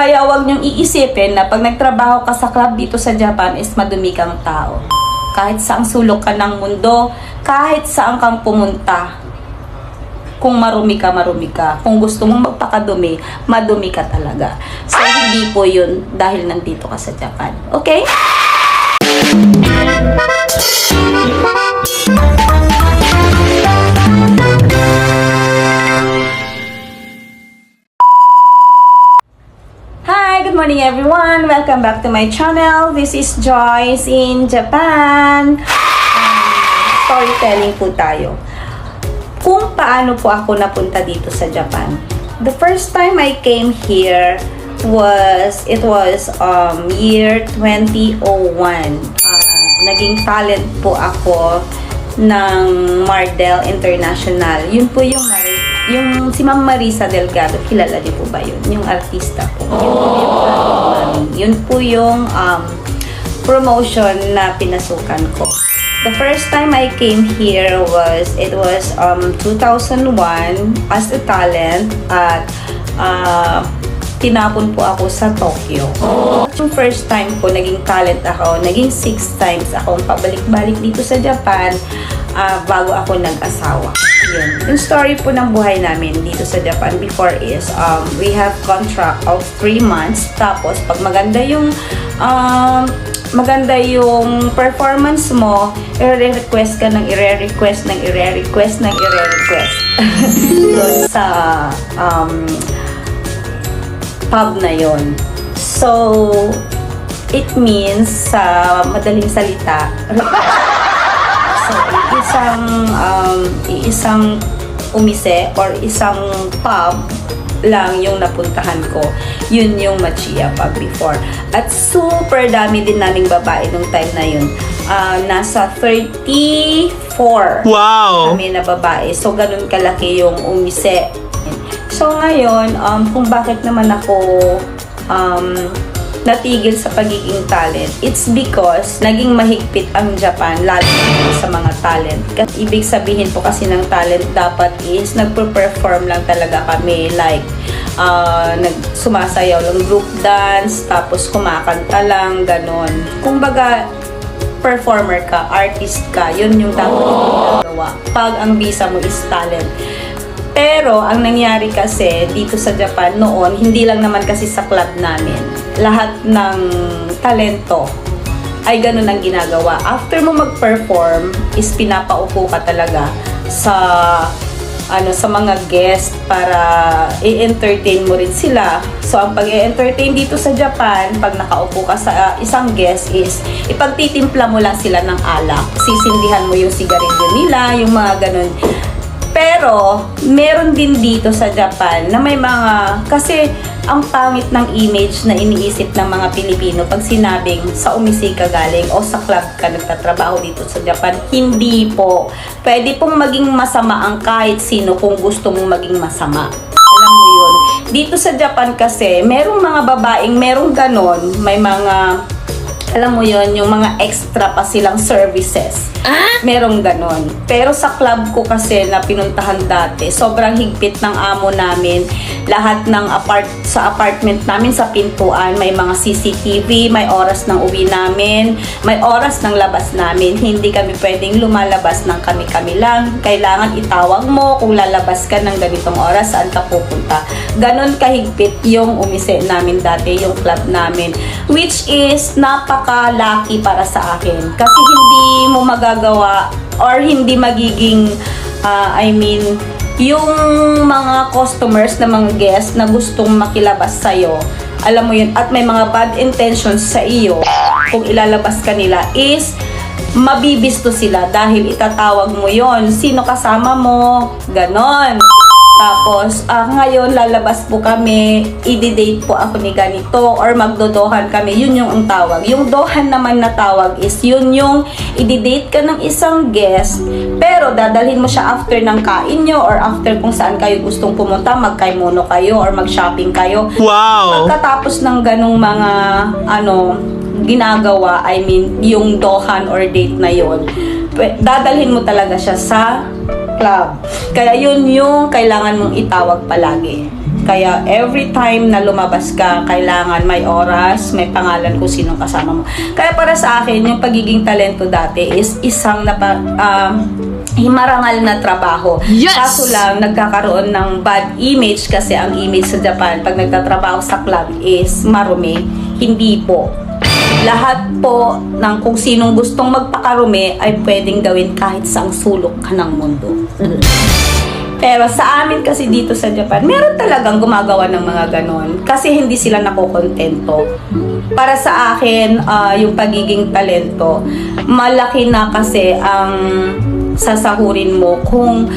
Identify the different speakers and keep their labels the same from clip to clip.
Speaker 1: Kaya huwag niyong iisipin na pag nagtrabaho ka sa club dito sa Japan is madumi kang tao. Kahit saang sulok ka ng mundo, kahit saan kang pumunta, kung marumi ka, marumi ka. Kung gusto mong magpakadumi, madumi ka talaga. So, hindi po yun dahil nandito ka sa Japan. Okay? Hi! Good morning everyone! Welcome back to my channel. This is Joyce in Japan. Storytelling po tayo. Kung paano po ako napunta dito sa Japan. The first time I came here was year 2001. Naging talent po ako ng Mardel International. Yun po yung si Ma'am Marisa Delgado. Kilala niyo po ba yun? Yung artista po. Yun po yung promotion na pinasukan ko. The first time I came here was 2001 as a talent at tinapon po ako sa Tokyo. Yung first time ko naging talent ako, naging 6 times akong pabalik-balik dito sa Japan bago ako nag-asawa. Yun. Yung story po ng buhay namin dito sa Japan before is we have contract of 3 months. Tapos pag maganda yung performance mo, i-request ka ng i-request doon sa pub na yon. So it means sa madaling salita, so isang umise or isang pub lang yung napuntahan ko. Yun yung Machiya pub before. At super dami din naming babae nung time na yun. Nasa 34 kami na babae. So ganun kalaki yung umise. So ngayon, kung bakit naman ako natigil sa pagiging talent, it's because naging mahigpit ang Japan, lalo sa mga talent. Ibig sabihin po kasi ng talent dapat is nagpo-perform lang talaga kami, like sumasayaw lang, group dance, tapos kumakanta lang, ganon. Kung baga performer ka, artist ka, yun yung dapat ginagawa pag ang visa mo is talent. Pero, ang nangyari kasi dito sa Japan noon, hindi lang naman kasi sa club namin. Lahat ng talento ay ganun ang ginagawa. After mo mag-perform, is pinapaupo ka talaga sa mga guest para i-entertain mo rin sila. So, ang pag-i-entertain dito sa Japan, pag nakaupo ka sa isang guest is, ipagtitimpla mo lang sila ng alak. Sisindihan mo yung sigarilyo nila, yung mga ganun. Pero, meron din dito sa Japan na may mga, kasi ang pangit ng image na iniisip ng mga Pilipino pag sinabing sa umise ka galing o sa club ka nagtatrabaho dito sa Japan. Hindi po. Pwede pong maging masama ang kahit sino kung gusto mong maging masama. Alam mo yun. Dito sa Japan kasi, merong mga babaeng merong ganon, may mga, alam mo yun, yung mga extra pa silang services. Merong ganon. Pero sa club ko kasi na pinuntahan dati, sobrang higpit ng amo namin. Lahat ng sa apartment namin, sa pintuan, may mga CCTV, may oras ng uwi namin, may oras ng labas namin. Hindi kami pwedeng lumalabas ng kami-kami lang. Kailangan itawag mo kung lalabas ka ng ganitong oras, saan ka pupunta. Ganon kahigpit yung umise namin dati, yung club namin. Which is napaka-lucky para sa akin. Kasi hindi mo magagawa or hindi magiging, yung mga customers na mga guests na gustong makilabas sa'yo, alam mo yun, at may mga bad intentions sa iyo, kung ilalabas ka nila, is mabibisto sila dahil itatawag mo yon, sino kasama mo, ganon. Tapos, ngayon lalabas po kami, i-date po ako ni ganito, or magdodohan kami, yun yung ang tawag. Yung dohan naman na tawag is yun yung i-date ka ng isang guest, pero dadalhin mo siya after ng kain nyo, or after kung saan kayo gustong pumunta, magkaymono kayo, or mag-shopping kayo.
Speaker 2: Wow!
Speaker 1: Pagkatapos ng ganong mga, ginagawa, yung dohan or date na yon, dadalhin mo talaga siya sa club. Kaya yun yung kailangan mong itawag palagi. Kaya every time na lumabas ka, kailangan may oras, may pangalan kung sinong kasama mo. Kaya para sa akin, yung pagiging talento dati is isang himarangal na trabaho.
Speaker 2: Yes!
Speaker 1: Kaso lang, nagkakaroon ng bad image kasi ang image sa Japan pag nagtatrabaho sa club is marumi. Hindi po. Lahat po ng kung sinong gustong magpakarumi ay pwedeng gawin kahit saang sulok ka ng mundo. Pero sa amin kasi dito sa Japan, meron talagang gumagawa ng mga ganon. Kasi hindi sila nakokontento. Para sa akin, yung pagiging talento, malaki na kasi ang sasahurin mo kung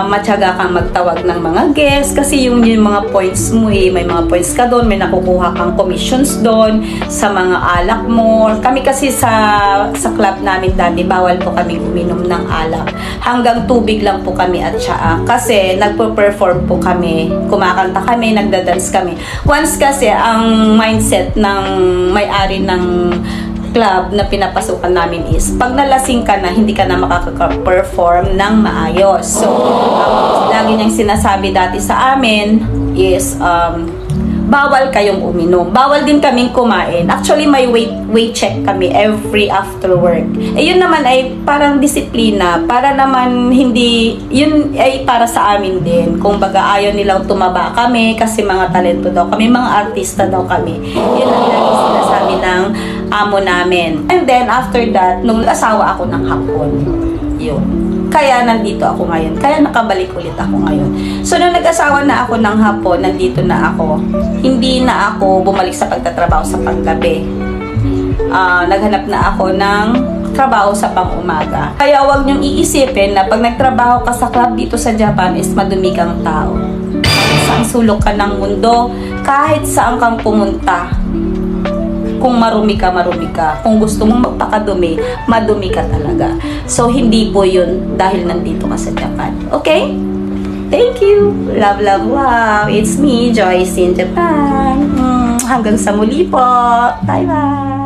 Speaker 1: matyaga kang magtawag ng mga guests kasi yung mga points mo may mga points ka doon, may nakukuha kang commissions doon sa mga alak mo. Kami kasi sa club namin dati, bawal po kami uminom ng alak. Hanggang tubig lang po kami at tsaa kasi nagpo-perform po kami, kumakanta kami, nagda-dance kami. Once kasi ang mindset ng may-ari ng club na pinapasukan namin is pag nalasing ka na, hindi ka na makaka-perform ng maayos. So, lagi niyang sinasabi dati sa amin is bawal kayong uminom. Bawal din kaming kumain. Actually, may weight check kami every after work. Yun naman ay parang disiplina. Para naman hindi, yun ay para sa amin din. Kung baga ayaw nilang tumaba kami kasi mga talento daw kami, mga artista daw kami. Yun ang lagi sinasabi ng amo namin. And then, after that, nung asawa ako ng hapon, yun. Kaya nandito ako ngayon. Kaya nakabalik ulit ako ngayon. So, nung nag-asawa na ako ng hapon, nandito na ako. Hindi na ako bumalik sa pagtatrabaho sa panggabi. Naghanap na ako ng trabaho sa pang-umaga. Kaya huwag niyong iisipin na pag nagtrabaho ka sa club dito sa Japan is madumi kang tao. Saan sulok ka ng mundo, kahit saan kang pumunta, kung marumi ka, marumi ka. Kung gusto mong magpakadumi, madumi ka talaga. So, hindi po yun dahil nandito ka sa Japan. Okay? Thank you. Love, love, love. It's me, Joyce in Japan. Hanggang sa muli po. Bye-bye.